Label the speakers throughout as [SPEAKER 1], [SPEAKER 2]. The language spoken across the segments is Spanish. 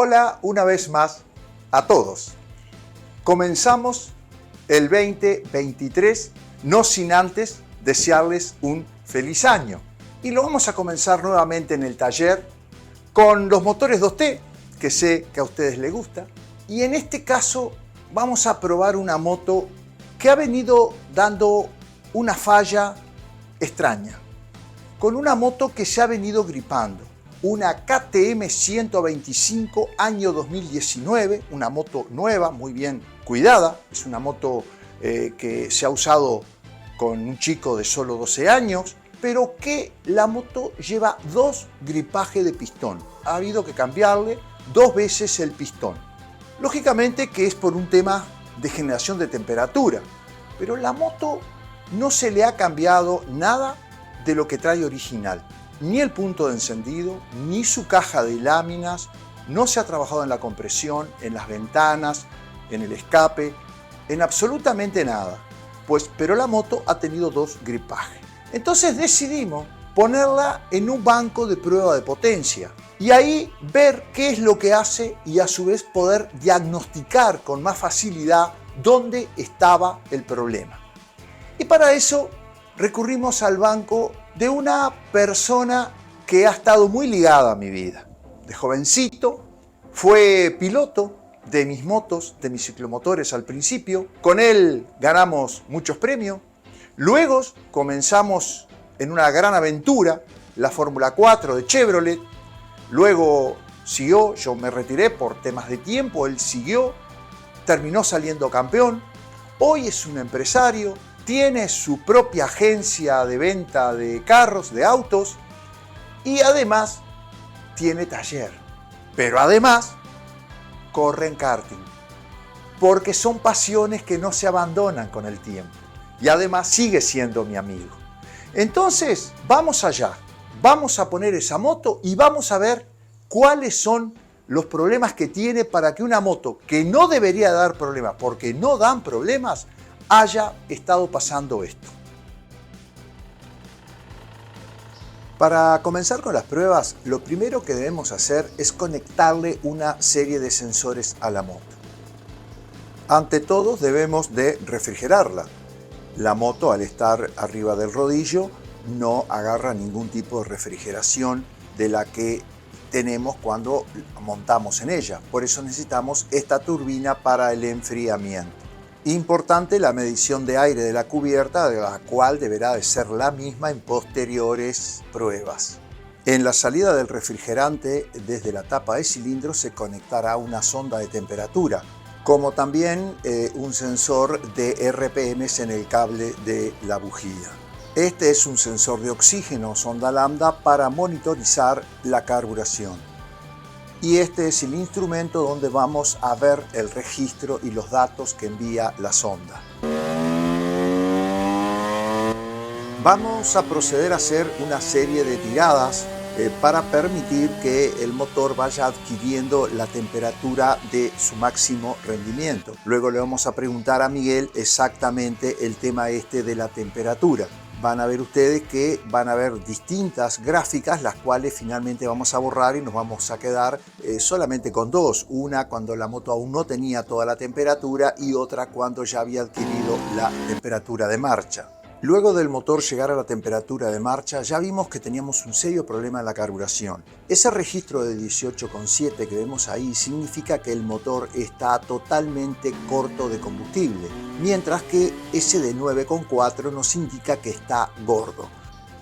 [SPEAKER 1] Hola una vez más a todos. Comenzamos el 2023, no sin antes desearles un feliz año. Y lo vamos a comenzar nuevamente en el taller con los motores 2T, que sé que a ustedes les gusta. Y en este caso vamos a probar una moto que ha venido dando una falla extraña. Con una moto que se ha venido gripando. Una KTM 125 año 2019, una moto nueva, muy bien cuidada. Es una moto que se ha usado con un chico de solo 12 años, pero que la moto lleva 2 gripajes de pistón. Ha habido que cambiarle 2 veces el pistón. Lógicamente que es por un tema de generación de temperatura, pero la moto no se le ha cambiado nada de lo que trae original. Ni el punto de encendido, ni su caja de láminas, no se ha trabajado en la compresión, en las ventanas, en el escape, en absolutamente nada. Pero la moto ha tenido 2 gripajes. Entonces decidimos ponerla en un banco de prueba de potencia y ahí ver qué es lo que hace y a su vez poder diagnosticar con más facilidad dónde estaba el problema. Y para eso recurrimos al banco de una persona que ha estado muy ligada a mi vida. De jovencito fue piloto de mis motos, de mis ciclomotores al principio. Con él ganamos muchos premios. Luego comenzamos en una gran aventura, la Fórmula 4 de Chevrolet. Luego siguió, yo me retiré por temas de tiempo, él siguió, terminó saliendo campeón. Hoy es un empresario. Tiene su propia agencia de venta de carros, de autos y además tiene taller. Pero además corre en karting porque son pasiones que no se abandonan con el tiempo y además sigue siendo mi amigo. Entonces vamos allá, vamos a poner esa moto y vamos a ver cuáles son los problemas que tiene para que una moto que no debería dar problemas porque no dan problemas haya estado pasando esto. Para comenzar con las pruebas, lo primero que debemos hacer es conectarle una serie de sensores a la moto. Ante todo, debemos de refrigerarla. La moto, al estar arriba del rodillo, no agarra ningún tipo de refrigeración de la que tenemos cuando montamos en ella. Por eso necesitamos esta turbina para el enfriamiento. Importante la medición de aire de la cubierta, de la cual deberá de ser la misma en posteriores pruebas. En la salida del refrigerante, desde la tapa de cilindro, se conectará una sonda de temperatura, como también un sensor de RPMs en el cable de la bujía. Este es un sensor de oxígeno, sonda lambda, para monitorizar la carburación. Y este es el instrumento donde vamos a ver el registro y los datos que envía la sonda. Vamos a proceder a hacer una serie de tiradas para permitir que el motor vaya adquiriendo la temperatura de su máximo rendimiento. Luego le vamos a preguntar a Miguel exactamente el tema de la temperatura. Van a ver ustedes que van a ver distintas gráficas, las cuales finalmente vamos a borrar y nos vamos a quedar solamente con 2. Una cuando la moto aún no tenía toda la temperatura y otra cuando ya había adquirido la temperatura de marcha. Luego del motor llegar a la temperatura de marcha, ya vimos que teníamos un serio problema en la carburación. Ese registro de 18,7 que vemos ahí significa que el motor está totalmente corto de combustible, mientras que ese de 9,4 nos indica que está gordo.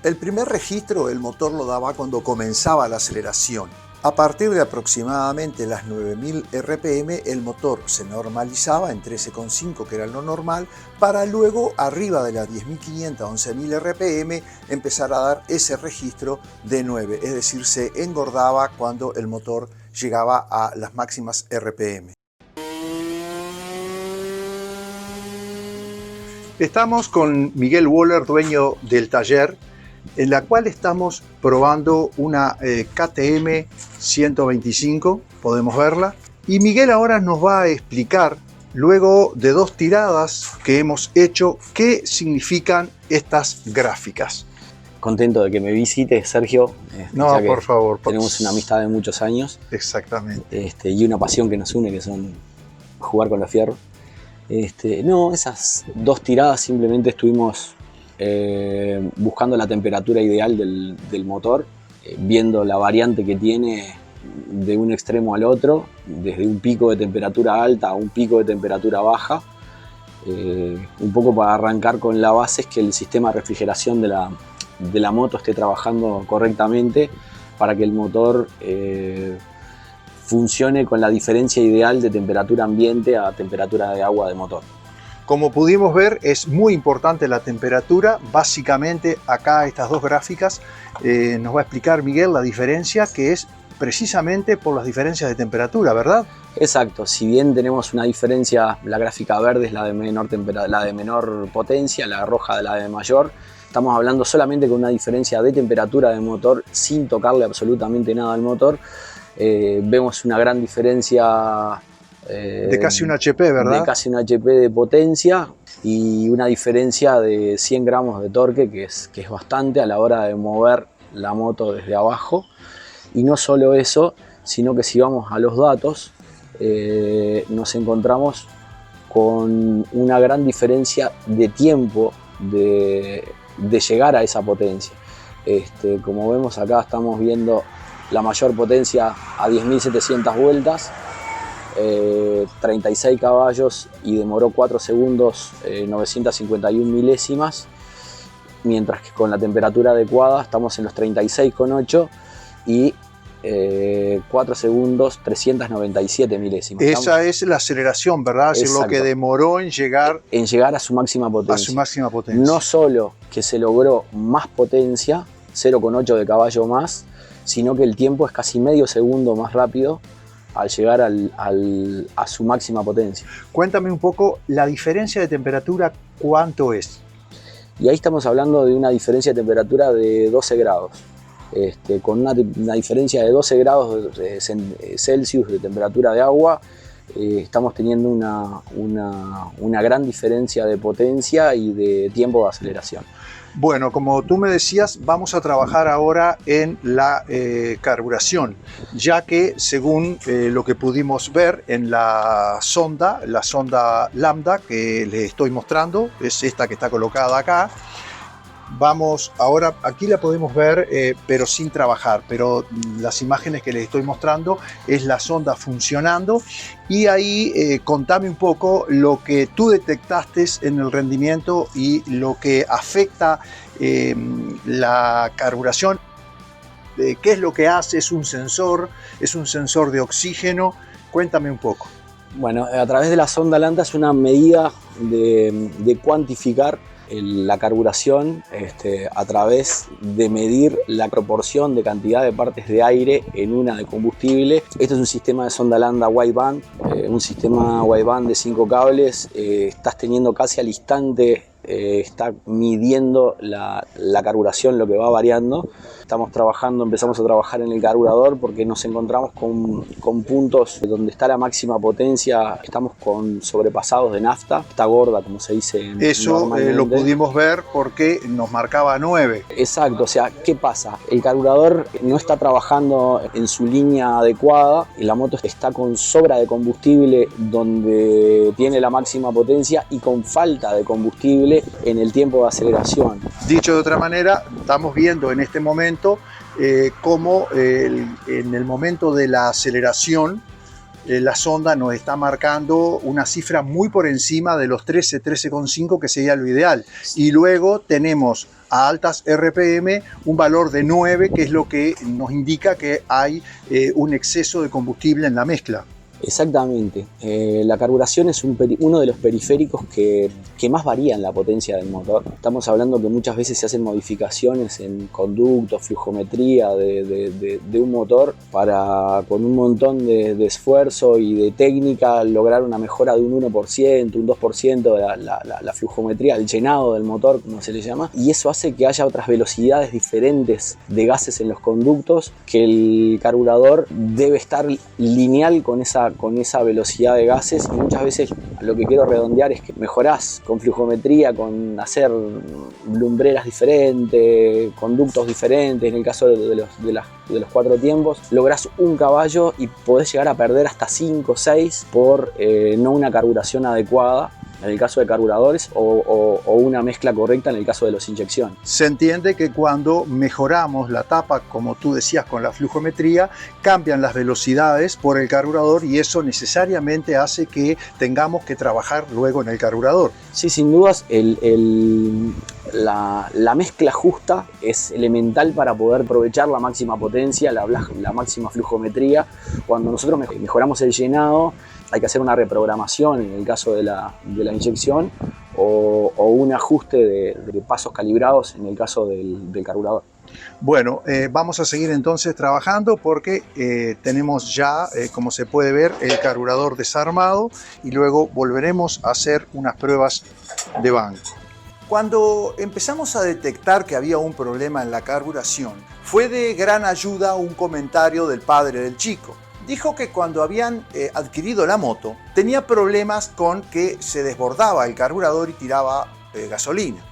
[SPEAKER 1] El primer registro el motor lo daba cuando comenzaba la aceleración. A partir de aproximadamente las 9000 RPM, el motor se normalizaba en 13,5, que era lo normal, para luego, arriba de las 10.500 a 11.000 RPM, empezar a dar ese registro de 9, es decir, se engordaba cuando el motor llegaba a las máximas RPM. Estamos con Miguel Woller, dueño del taller, en la cual estamos probando una KTM 125, podemos verla, y Miguel ahora nos va a explicar, luego de 2 tiradas que hemos hecho, qué significan estas gráficas.
[SPEAKER 2] contento de que me visites, Sergio.
[SPEAKER 1] No, por favor.
[SPEAKER 2] Tenemos una amistad de muchos años.
[SPEAKER 1] Exactamente.
[SPEAKER 2] Y una pasión que nos une, que son jugar con los fierros. No, esas 2 tiradas simplemente estuvimos buscando la temperatura ideal del motor, viendo la variante que tiene de un extremo al otro, desde un pico de temperatura alta a un pico de temperatura baja. Un poco para arrancar con la base es que el sistema de refrigeración de la moto esté trabajando correctamente para que el motor funcione con la diferencia ideal de temperatura ambiente a temperatura de agua de motor.
[SPEAKER 1] Como pudimos ver, es muy importante la temperatura. Básicamente acá estas 2 gráficas nos va a explicar Miguel la diferencia, que es precisamente por las diferencias de temperatura, ¿verdad?
[SPEAKER 2] Exacto, si bien tenemos una diferencia, la gráfica verde es la de menor potencia, la roja la de mayor, estamos hablando solamente con una diferencia de temperatura de motor sin tocarle absolutamente nada al motor. Vemos una gran diferencia
[SPEAKER 1] de casi un HP, ¿verdad?
[SPEAKER 2] De casi un HP de potencia y una diferencia de 100 gramos de torque, que es bastante a la hora de mover la moto desde abajo. Y no solo eso, sino que si vamos a los datos, nos encontramos con una gran diferencia de tiempo de llegar a esa potencia. Como vemos acá, estamos viendo la mayor potencia a 10.700 vueltas, 36 caballos y demoró 4 segundos, 951 milésimas, mientras que con la temperatura adecuada estamos en los 36,8 y 4 segundos, 397 milésimas.
[SPEAKER 1] Esa es la aceleración, ¿verdad? Es lo que demoró en llegar
[SPEAKER 2] a su máxima potencia.
[SPEAKER 1] A su máxima potencia.
[SPEAKER 2] No solo que se logró más potencia, 0,8 de caballo más, sino que el tiempo es casi medio segundo más rápido al llegar a su máxima potencia.
[SPEAKER 1] Cuéntame un poco la diferencia de temperatura, ¿cuánto es?
[SPEAKER 2] Y ahí estamos hablando de una diferencia de temperatura de 12 grados. Con una diferencia de 12 grados Celsius de temperatura de agua, estamos teniendo una gran diferencia de potencia y de tiempo de aceleración.
[SPEAKER 1] Bueno, como tú me decías, vamos a trabajar ahora en la carburación, ya que según lo que pudimos ver en la sonda lambda que les estoy mostrando, es esta que está colocada acá. Vamos, ahora aquí la podemos ver, pero sin trabajar, pero las imágenes que les estoy mostrando es la sonda funcionando. Y ahí contame un poco lo que tú detectaste en el rendimiento y lo que afecta la carburación. ¿Qué es lo que hace? ¿Es un sensor de oxígeno? Cuéntame un poco.
[SPEAKER 2] Bueno, a través de la sonda lambda es una medida de cuantificar la carburación a través de medir la proporción de cantidad de partes de aire en una de combustible. Esto es un sistema de sonda lambda wideband, un sistema wideband de 5 cables. Estás teniendo casi al instante, está midiendo la carburación, lo que va variando. Empezamos a trabajar en el carburador porque nos encontramos con puntos donde está la máxima potencia, estamos con sobrepasados de nafta, está gorda, como se dice.
[SPEAKER 1] Eso lo pudimos ver porque nos marcaba 9.
[SPEAKER 2] Exacto, o sea, ¿qué pasa? El carburador no está trabajando en su línea adecuada y la moto está con sobra de combustible donde tiene la máxima potencia y con falta de combustible en el tiempo de aceleración.
[SPEAKER 1] Dicho de otra manera, estamos viendo en este momento cómo en el momento de la aceleración la sonda nos está marcando una cifra muy por encima de los 13,5 que sería lo ideal. Y luego tenemos a altas RPM un valor de 9, que es lo que nos indica que hay un exceso de combustible en la mezcla.
[SPEAKER 2] Exactamente. La carburación es uno de los periféricos que más varían la potencia del motor. Estamos hablando que muchas veces se hacen modificaciones en conductos, flujometría de un motor para, con un montón de esfuerzo y de técnica, lograr una mejora de un 1%, un 2% de la flujometría, el llenado del motor, como se le llama. Y eso hace que haya otras velocidades diferentes de gases en los conductos, que el carburador debe estar lineal con esa con esa velocidad de gases, y muchas veces lo que quiero redondear es que mejorás con flujometría, con hacer lumbreras diferentes, conductos diferentes. En el caso de los 4 tiempos, lográs un caballo y podés llegar a perder hasta 5 o 6 por no una carburación adecuada en el caso de carburadores o una mezcla correcta en el caso de las inyecciones.
[SPEAKER 1] Se entiende que cuando mejoramos la tapa, como tú decías, con la flujometría, cambian las velocidades por el carburador y eso necesariamente hace que tengamos que trabajar luego en el carburador.
[SPEAKER 2] Sí, sin dudas, la mezcla justa es elemental para poder aprovechar la máxima potencia, la máxima flujometría. Cuando nosotros mejoramos el llenado, hay que hacer una reprogramación en el caso de la inyección o un ajuste de pasos calibrados en el caso del carburador.
[SPEAKER 1] Bueno, vamos a seguir entonces trabajando porque tenemos ya, como se puede ver, el carburador desarmado y luego volveremos a hacer unas pruebas de banco. Cuando empezamos a detectar que había un problema en la carburación, fue de gran ayuda un comentario del padre del chico. Dijo que cuando habían adquirido la moto, tenía problemas con que se desbordaba el carburador y tiraba gasolina.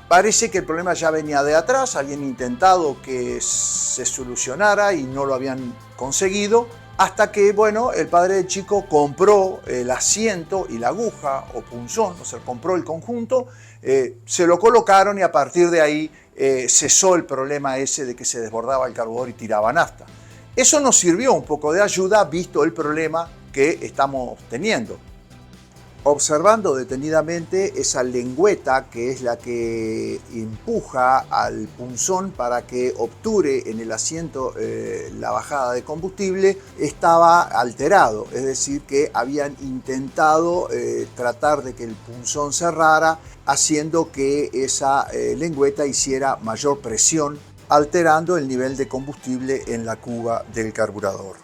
[SPEAKER 1] Parece que el problema ya venía de atrás, habían intentado que se solucionara y no lo habían conseguido, hasta que, bueno, el padre del chico compró el asiento y la aguja o punzón, o sea, compró el conjunto, se lo colocaron y a partir de ahí cesó el problema ese de que se desbordaba el carburador y tiraba nafta. Eso nos sirvió un poco de ayuda visto el problema que estamos teniendo. Observando detenidamente esa lengüeta que es la que empuja al punzón para que obture en el asiento la bajada de combustible, estaba alterado, es decir que habían intentado tratar de que el punzón cerrara, haciendo que esa lengüeta hiciera mayor presión, alterando el nivel de combustible en la cuba del carburador.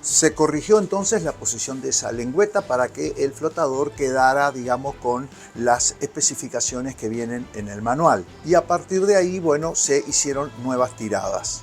[SPEAKER 1] Se corrigió entonces la posición de esa lengüeta para que el flotador quedara, digamos, con las especificaciones que vienen en el manual. Y a partir de ahí, bueno, se hicieron nuevas tiradas.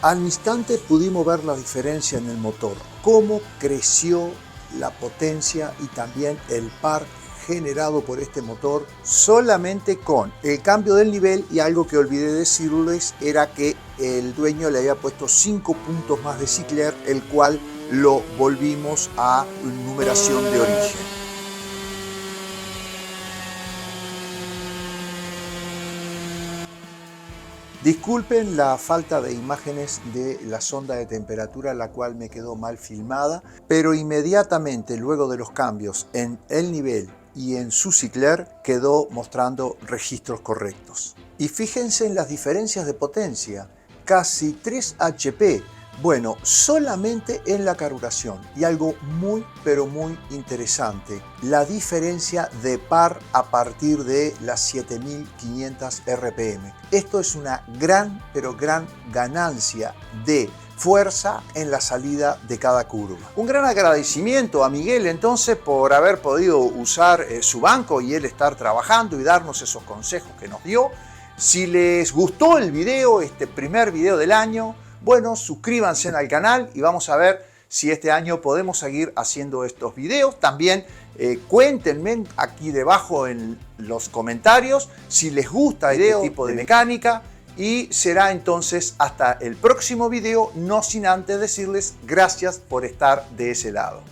[SPEAKER 1] Al instante pudimos ver la diferencia en el motor, cómo creció la potencia y también el par generado por este motor solamente con el cambio del nivel. Y algo que olvidé decirles era que el dueño le había puesto 5 puntos más de Cicler, el cual lo volvimos a numeración de origen. Disculpen la falta de imágenes de la sonda de temperatura, la cual me quedó mal filmada, pero inmediatamente luego de los cambios en el nivel y en su Cicler quedó mostrando registros correctos. Y fíjense en las diferencias de potencia, casi 3 HP, bueno, solamente en la carburación. Y algo muy pero muy interesante, la diferencia de par a partir de las 7500 RPM. Esto es una gran pero gran ganancia de fuerza en la salida de cada curva. Un gran agradecimiento a Miguel entonces por haber podido usar su banco y él estar trabajando y darnos esos consejos que nos dio. Si les gustó el video, este primer video del año, bueno, suscríbanse al canal y vamos a ver si este año podemos seguir haciendo estos videos. También cuéntenme aquí debajo en los comentarios si les gusta este tipo de mecánica. Y será entonces hasta el próximo video, no sin antes decirles gracias por estar de ese lado.